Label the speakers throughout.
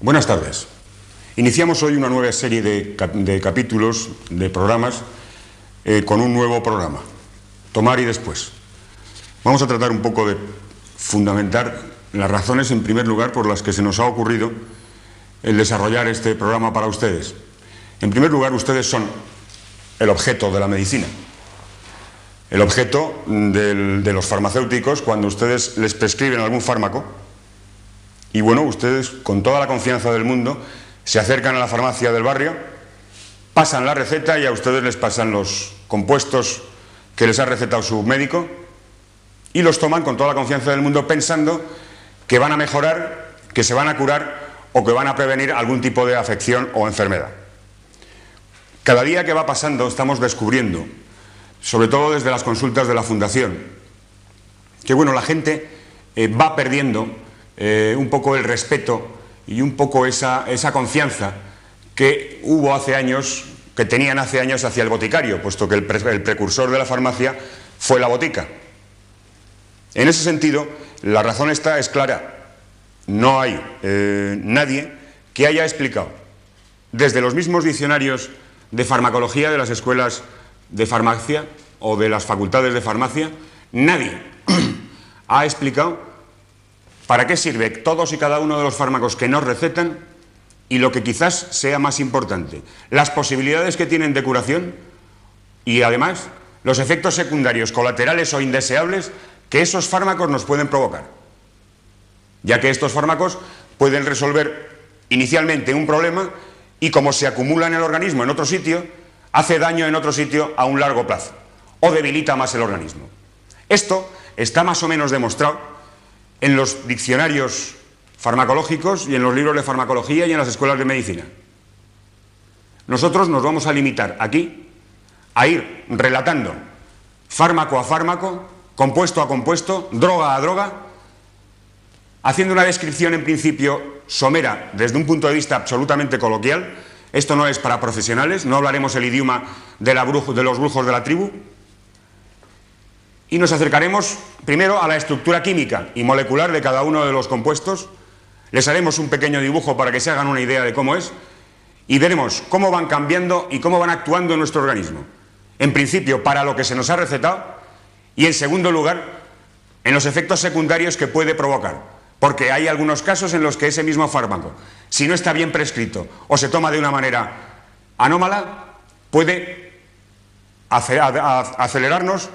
Speaker 1: Buenas tardes. Iniciamos hoy una nueva serie de capítulos, de programas, con un nuevo programa, Tomar y Después. Vamos a tratar un poco de fundamentar las razones, en primer lugar, por las que se nos ha ocurrido el desarrollar este programa para ustedes. En primer lugar, ustedes son el objeto de la medicina, el objeto de los farmacéuticos cuando ustedes les prescriben algún fármaco. Y bueno, ustedes, con toda la confianza del mundo, se acercan a la farmacia del barrio, pasan la receta y a ustedes les pasan los compuestos que les ha recetado su médico y los toman con toda la confianza del mundo pensando que van a mejorar, que se van a curar o que van a prevenir algún tipo de afección o enfermedad. Cada día que va pasando estamos descubriendo, sobre todo desde las consultas de la Fundación, que bueno, la gente va perdiendo un poco el respeto y un poco esa confianza que hubo hace años, que tenían hace años hacia el boticario, puesto que el precursor de la farmacia fue la botica. En ese sentido, la razón es clara. No hay nadie que haya explicado, desde los mismos diccionarios de farmacología de las escuelas de farmacia o de las facultades de farmacia, nadie ha explicado para qué sirve todos y cada uno de los fármacos que nos recetan y, lo que quizás sea más importante, las posibilidades que tienen de curación y además los efectos secundarios, colaterales o indeseables que esos fármacos nos pueden provocar, ya que estos fármacos pueden resolver inicialmente un problema y, como se acumula en el organismo en otro sitio, hace daño en otro sitio a un largo plazo o debilita más el organismo. Esto está más o menos demostrado en los diccionarios farmacológicos y en los libros de farmacología y en las escuelas de medicina. Nosotros nos vamos a limitar aquí a ir relatando fármaco a fármaco, compuesto a compuesto, droga a droga, haciendo una descripción en principio somera desde un punto de vista absolutamente coloquial. Esto no es para profesionales, no hablaremos el idioma de los brujos de la tribu. Y nos acercaremos primero a la estructura química y molecular de cada uno de los compuestos. Les haremos un pequeño dibujo para que se hagan una idea de cómo es y veremos cómo van cambiando y cómo van actuando en nuestro organismo. En principio, para lo que se nos ha recetado y, en segundo lugar, en los efectos secundarios que puede provocar. Porque hay algunos casos en los que ese mismo fármaco, si no está bien prescrito o se toma de una manera anómala, puede acelerarnos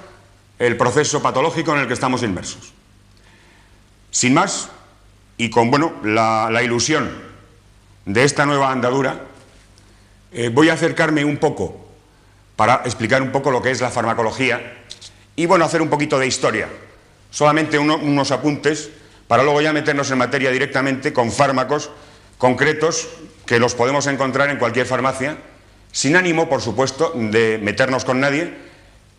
Speaker 1: el proceso patológico en el que estamos inmersos. Sin más, y con la ilusión de esta nueva andadura, voy a acercarme un poco para explicar un poco lo que es la farmacología y hacer un poquito de historia. Solamente unos apuntes para luego ya meternos en materia directamente con fármacos concretos que los podemos encontrar en cualquier farmacia, sin ánimo, por supuesto, de meternos con nadie,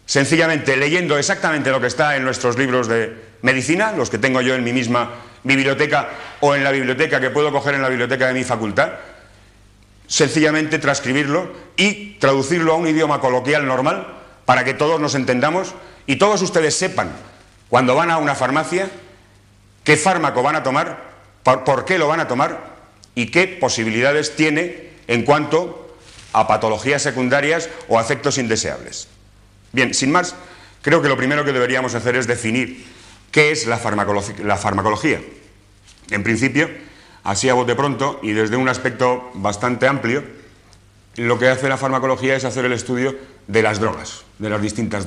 Speaker 1: sencillamente leyendo exactamente lo que está en nuestros libros de medicina, los que tengo yo en mi misma biblioteca o en la biblioteca que puedo coger en la biblioteca de mi facultad, sencillamente transcribirlo y traducirlo a un idioma coloquial normal para que todos nos entendamos y todos ustedes sepan, cuando van a una farmacia, qué fármaco van a tomar, por qué lo van a tomar y qué posibilidades tiene en cuanto a patologías secundarias o a efectos indeseables. Bien, sin más, creo que lo primero que deberíamos hacer es definir qué es la farmacología. En principio, así a bote pronto y desde un aspecto bastante amplio, lo que hace la farmacología es hacer el estudio de las drogas, de las distintas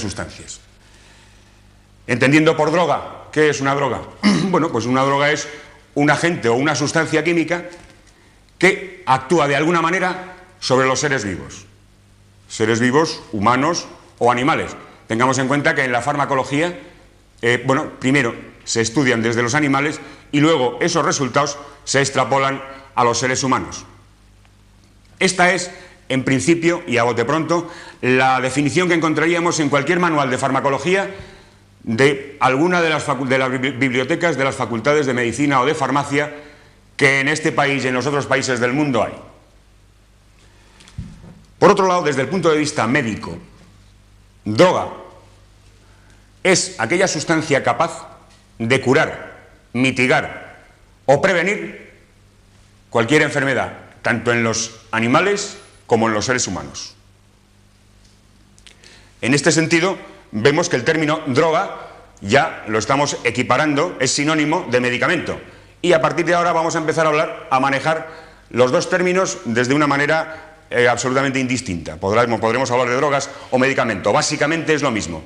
Speaker 1: sustancias. Entendiendo por droga, ¿qué es una droga? Bueno, pues una droga es un agente o una sustancia química que actúa de alguna manera sobre los seres vivos, humanos o animales. Tengamos en cuenta que en la farmacología, primero se estudian desde los animales y luego esos resultados se extrapolan a los seres humanos. Esta es, en principio y a bote pronto, la definición que encontraríamos en cualquier manual de farmacología de alguna de las bibliotecas de las facultades de medicina o de farmacia que en este país y en los otros países del mundo hay. Por otro lado, desde el punto de vista médico, droga es aquella sustancia capaz de curar, mitigar o prevenir cualquier enfermedad, tanto en los animales como en los seres humanos. En este sentido, vemos que el término droga ya lo estamos equiparando, es sinónimo de medicamento. Y a partir de ahora vamos a empezar a hablar, a manejar los dos términos desde una manera absolutamente indistinta. Podremos hablar de drogas o medicamento. Básicamente es lo mismo.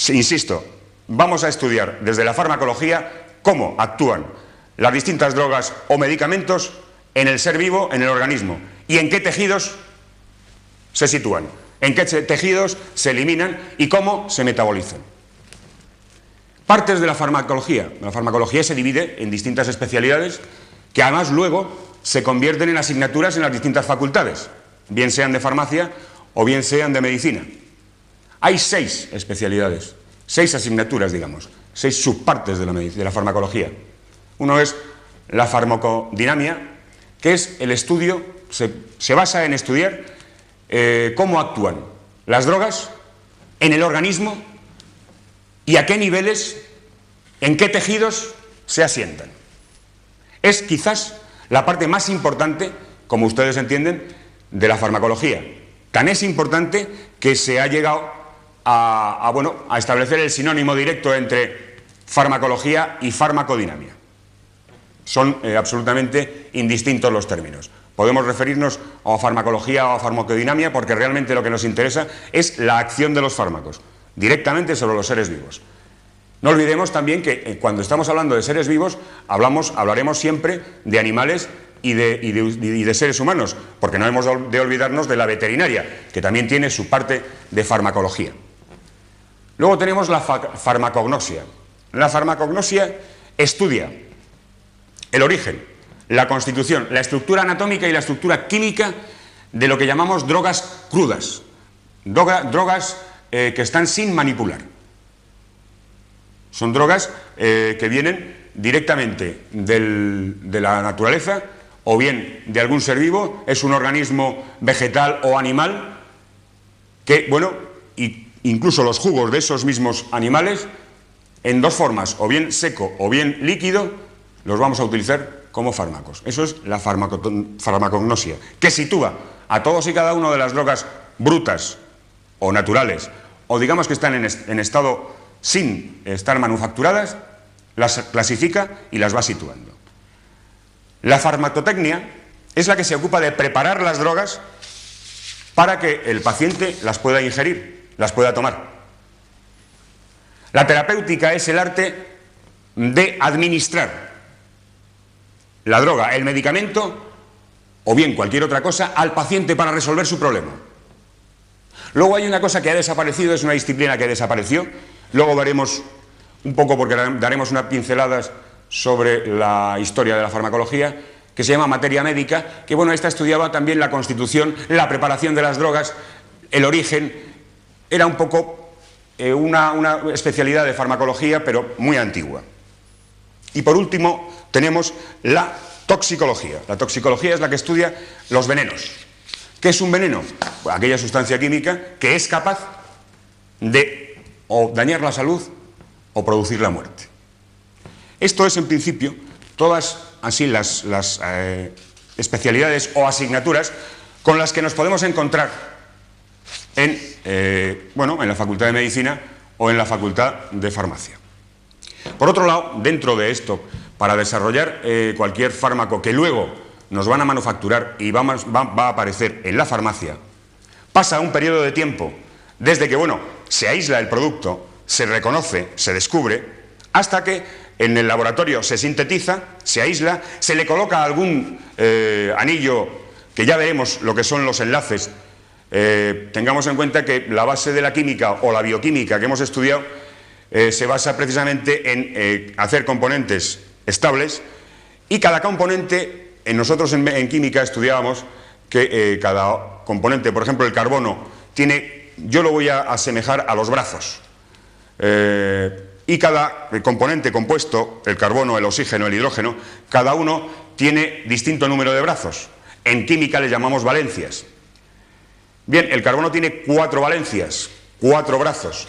Speaker 1: Insisto, vamos a estudiar desde la farmacología cómo actúan las distintas drogas o medicamentos en el ser vivo, en el organismo, y en qué tejidos se sitúan, en qué tejidos se eliminan y cómo se metabolizan. Partes de la farmacología. La farmacología se divide en distintas especialidades que además luego se convierten en asignaturas en las distintas facultades, bien sean de farmacia o bien sean de medicina. Hay 6 especialidades, 6 asignaturas, digamos, 6 subpartes de la farmacología. Uno es la farmacodinamia, que es el estudio, se basa en estudiar cómo actúan las drogas en el organismo y a qué niveles, en qué tejidos se asientan. Es quizás la parte más importante, como ustedes entienden, de la farmacología. Tan es importante que se ha llegado a establecer el sinónimo directo entre farmacología y farmacodinamia. Son absolutamente indistintos los términos. Podemos referirnos a farmacología o a farmacodinamia porque realmente lo que nos interesa es la acción de los fármacos, directamente sobre los seres vivos. No olvidemos también que cuando estamos hablando de seres vivos hablaremos siempre de animales y de seres humanos, porque no hemos de olvidarnos de la veterinaria, que también tiene su parte de farmacología. Luego tenemos la farmacognosia. La farmacognosia estudia el origen, la constitución, la estructura anatómica y la estructura química de lo que llamamos drogas crudas, drogas que están sin manipular. Son drogas que vienen directamente de la naturaleza o bien de algún ser vivo, es un organismo vegetal o animal que, incluso los jugos de esos mismos animales, en dos formas, o bien seco o bien líquido, los vamos a utilizar como fármacos. Eso es la farmacognosia, que sitúa a todos y cada una de las drogas brutas o naturales, o digamos que están en estado sin estar manufacturadas, las clasifica y las va situando. La farmacotecnia es la que se ocupa de preparar las drogas para que el paciente las pueda ingerir, las pueda tomar. La terapéutica es el arte de administrar la droga, el medicamento o bien cualquier otra cosa al paciente para resolver su problema. Luego hay una cosa que ha desaparecido, es una disciplina que desapareció, luego veremos un poco porque daremos unas pinceladas sobre la historia de la farmacología, que se llama materia médica, que esta estudiaba también la constitución, la preparación de las drogas, el origen, era un poco una especialidad de farmacología, pero muy antigua. Y por último tenemos la toxicología. La toxicología es la que estudia los venenos. ¿Qué es un veneno? Pues aquella sustancia química que es capaz de o dañar la salud o producir la muerte. Esto es en principio todas así las especialidades o asignaturas con las que nos podemos encontrar en la Facultad de Medicina o en la Facultad de Farmacia. Por otro lado, dentro de esto, para desarrollar cualquier fármaco que luego nos van a manufacturar y va a aparecer en la farmacia, pasa un periodo de tiempo desde que se aísla el producto, se reconoce, se descubre, hasta que en el laboratorio se sintetiza, se aísla, se le coloca algún anillo, que ya veremos lo que son los enlaces. Tengamos en cuenta que la base de la química o la bioquímica que hemos estudiado se basa precisamente en hacer componentes estables, y cada componente, nosotros en química estudiábamos que cada componente, por ejemplo el carbono, yo lo voy a asemejar a los brazos, y cada componente compuesto, el carbono, el oxígeno, el hidrógeno, cada uno tiene distinto número de brazos. En química le llamamos valencias. Bien, el carbono tiene 4 valencias, 4 brazos.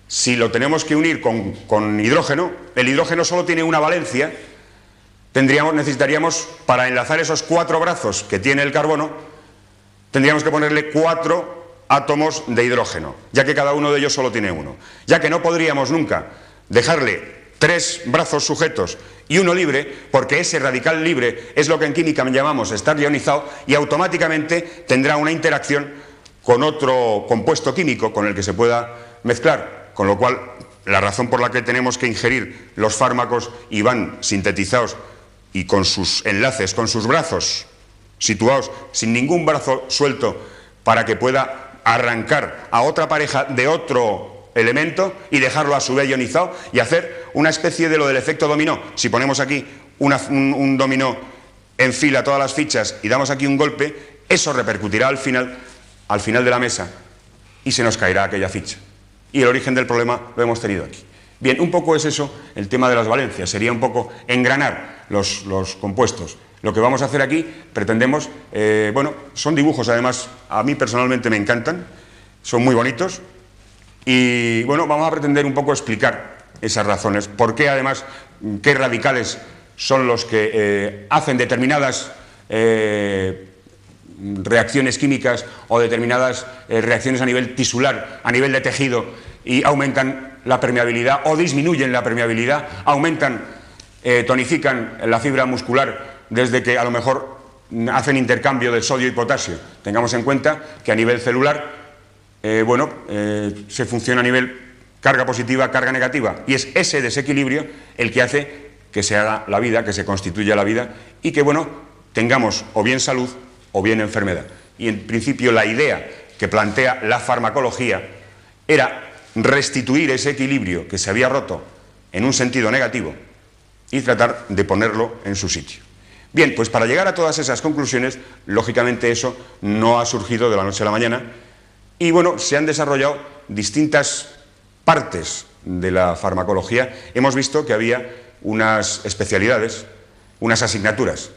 Speaker 1: Si lo tenemos que unir con hidrógeno, el hidrógeno solo tiene una valencia, necesitaríamos, para enlazar esos 4 brazos que tiene el carbono, tendríamos que ponerle 4 átomos de hidrógeno, ya que cada uno de ellos solo tiene 1. Ya que no podríamos nunca dejarle 3 brazos sujetos y 1 libre, porque ese radical libre es lo que en química llamamos estar ionizado, y automáticamente tendrá una interacción con otro compuesto químico con el que se pueda mezclar, con lo cual la razón por la que tenemos que ingerir los fármacos y van sintetizados y con sus enlaces, con sus brazos situados sin ningún brazo suelto para que pueda arrancar a otra pareja de otro elemento y dejarlo a su vez ionizado y hacer una especie de lo del efecto dominó. Si ponemos aquí un dominó en fila todas las fichas y damos aquí un golpe, eso repercutirá al final de la mesa y se nos caerá aquella ficha. Y el origen del problema lo hemos tenido aquí. Bien, un poco es eso el tema de las valencias, sería un poco engranar los compuestos. Lo que vamos a hacer aquí, pretendemos, bueno, son dibujos además, a mí personalmente me encantan, son muy bonitos, y bueno, vamos a pretender un poco explicar esas razones, por qué además, qué radicales son los que hacen determinadas reacciones químicas o determinadas reacciones a nivel tisular, a nivel de tejido, y aumentan la permeabilidad o disminuyen la permeabilidad, aumentan, tonifican la fibra muscular desde que a lo mejor hacen intercambio de sodio y potasio. Tengamos en cuenta que a nivel celular, se funciona a nivel carga positiva, carga negativa, y es ese desequilibrio el que hace que se haga la vida, que se constituya la vida y que, bueno, tengamos o bien salud o bien enfermedad. Y en principio la idea que plantea la farmacología era restituir ese equilibrio que se había roto en un sentido negativo y tratar de ponerlo en su sitio. Bien, pues para llegar a todas esas conclusiones, lógicamente eso no ha surgido de la noche a la mañana y bueno, se han desarrollado distintas partes de la farmacología. Hemos visto que había unas especialidades, unas asignaturas,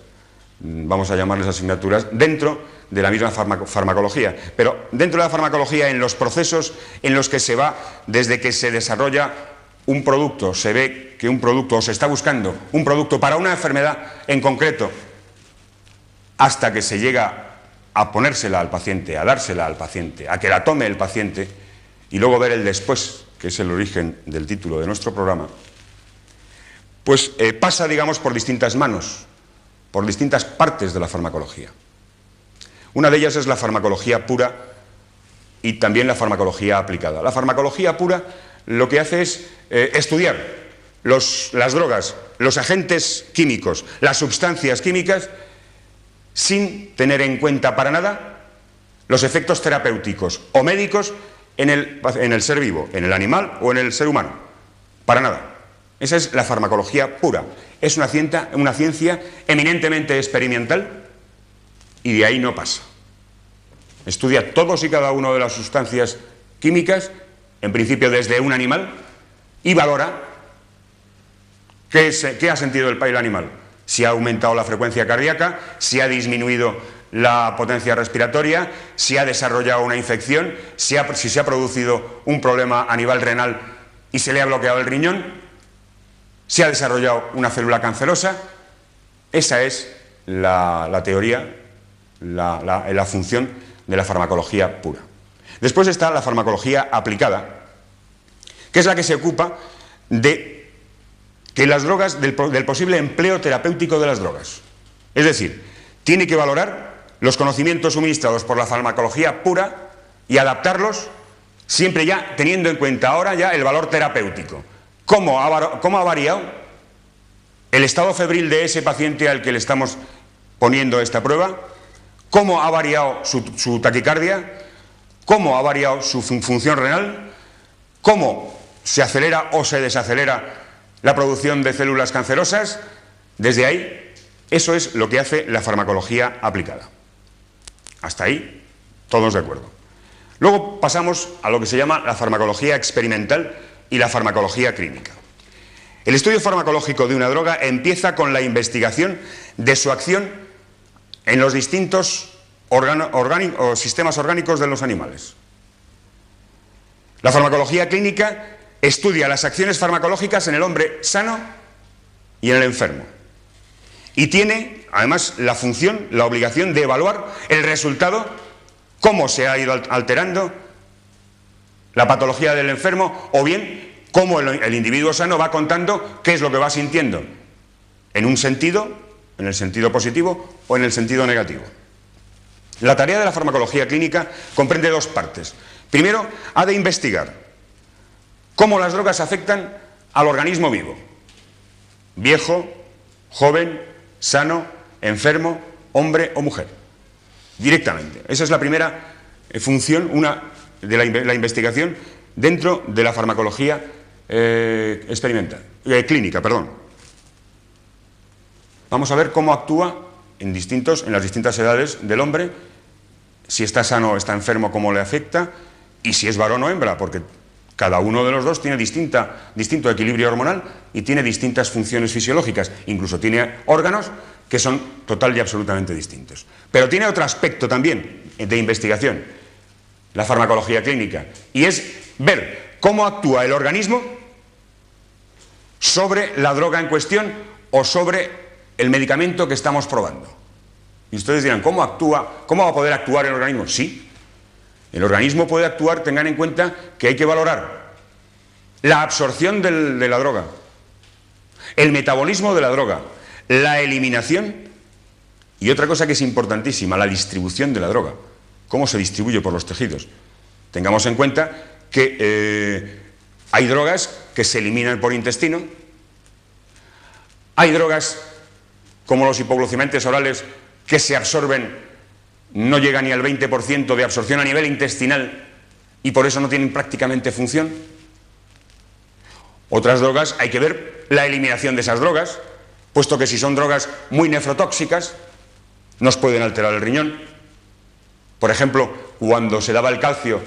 Speaker 1: vamos a llamarles asignaturas, dentro de la misma farmacología, pero dentro de la farmacología, en los procesos en los que se va desde que se desarrolla un producto, se ve que un producto, o se está buscando un producto para una enfermedad en concreto, hasta que se llega a ponérsela al paciente, a dársela al paciente, a que la tome el paciente, y luego ver el después, que es el origen del título de nuestro programa, pues pasa, digamos, por distintas manos, por distintas partes de la farmacología. Una de ellas es la farmacología pura y también la farmacología aplicada. La farmacología pura lo que hace es estudiar las drogas, los agentes químicos, las sustancias químicas, sin tener en cuenta para nada los efectos terapéuticos o médicos en el ser vivo, en el animal o en el ser humano. Para nada. Esa es la farmacología pura. Es una ciencia eminentemente experimental y de ahí no pasa. Estudia todos y cada una de las sustancias químicas, en principio desde un animal, y valora qué ha sentido el animal. Si ha aumentado la frecuencia cardíaca, si ha disminuido la potencia respiratoria, si ha desarrollado una infección, si se ha producido un problema a nivel renal y se le ha bloqueado el riñón, si ha desarrollado una célula cancerosa. Esa es la teoría, la función de la farmacología pura. Después está la farmacología aplicada, que es la que se ocupa de que las drogas, del posible empleo terapéutico de las drogas. Es decir, tiene que valorar los conocimientos suministrados por la farmacología pura y adaptarlos, siempre ya teniendo en cuenta ahora ya el valor terapéutico. ¿Cómo ha variado el estado febril de ese paciente al que le estamos poniendo esta prueba? ¿Cómo ha variado su taquicardia? ¿Cómo ha variado su función renal? ¿Cómo se acelera o se desacelera la producción de células cancerosas? Desde ahí, eso es lo que hace la farmacología aplicada. Hasta ahí, todos de acuerdo. Luego pasamos a lo que se llama la farmacología experimental y la farmacología clínica. El estudio farmacológico de una droga empieza con la investigación de su acción en los distintos sistemas orgánicos de los animales. La farmacología clínica estudia las acciones farmacológicas en el hombre sano y en el enfermo. Y tiene, además, la función, la obligación de evaluar el resultado, cómo se ha ido alterando la patología del enfermo, o bien cómo el individuo sano va contando qué es lo que va sintiendo, en un sentido, en el sentido positivo o en el sentido negativo. La tarea de la farmacología clínica comprende dos partes. Primero, ha de investigar cómo las drogas afectan al organismo vivo, viejo, joven, sano, enfermo, hombre o mujer, directamente. Esa es la primera función de la investigación dentro de la farmacología clínica. Vamos a ver cómo actúa en las distintas edades del hombre, si está sano o está enfermo, cómo le afecta, y si es varón o hembra, porque cada uno de los dos tiene distinto equilibrio hormonal y tiene distintas funciones fisiológicas, incluso tiene órganos que son total y absolutamente distintos. Pero tiene otro aspecto también de investigación, la farmacología clínica, y es ver cómo actúa el organismo sobre la droga en cuestión o sobre el medicamento que estamos probando. Y ustedes dirán, ¿cómo va a poder actuar el organismo? Sí, el organismo puede actuar, tengan en cuenta que hay que valorar la absorción de la droga, el metabolismo de la droga, la eliminación y otra cosa que es importantísima, la distribución de la droga, cómo se distribuye por los tejidos. Tengamos en cuenta que hay drogas que se eliminan por intestino, hay drogas como los hipoglucemiantes orales que se absorben, no llega ni al 20% de absorción a nivel intestinal y por eso no tienen prácticamente función. Otras drogas, hay que ver la eliminación de esas drogas, puesto que si son drogas muy nefrotóxicas, nos pueden alterar el riñón. Por ejemplo, cuando se daba el calcio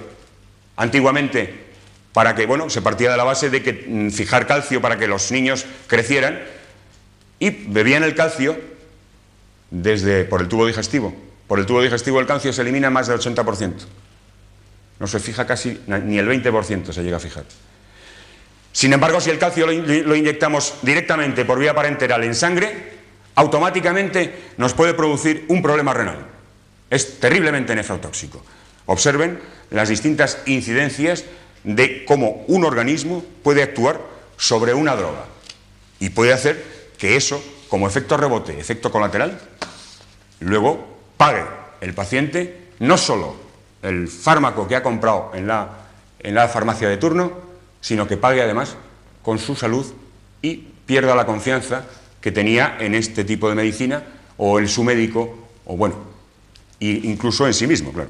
Speaker 1: antiguamente, para que, se partía de la base de que fijar calcio para que los niños crecieran, y bebían el calcio por el tubo digestivo. Por el tubo digestivo el calcio se elimina más del 80%. No se fija casi, ni el 20% se llega a fijar. Sin embargo, si el calcio lo inyectamos directamente por vía parenteral en sangre, automáticamente nos puede producir un problema renal. Es terriblemente nefrotóxico. Observen las distintas incidencias de cómo un organismo puede actuar sobre una droga y puede hacer que eso, como efecto rebote, efecto colateral, luego pague el paciente no solo el fármaco que ha comprado en la farmacia de turno, sino que pague además con su salud y pierda la confianza que tenía en este tipo de medicina o en su médico, o incluso en sí mismo, claro.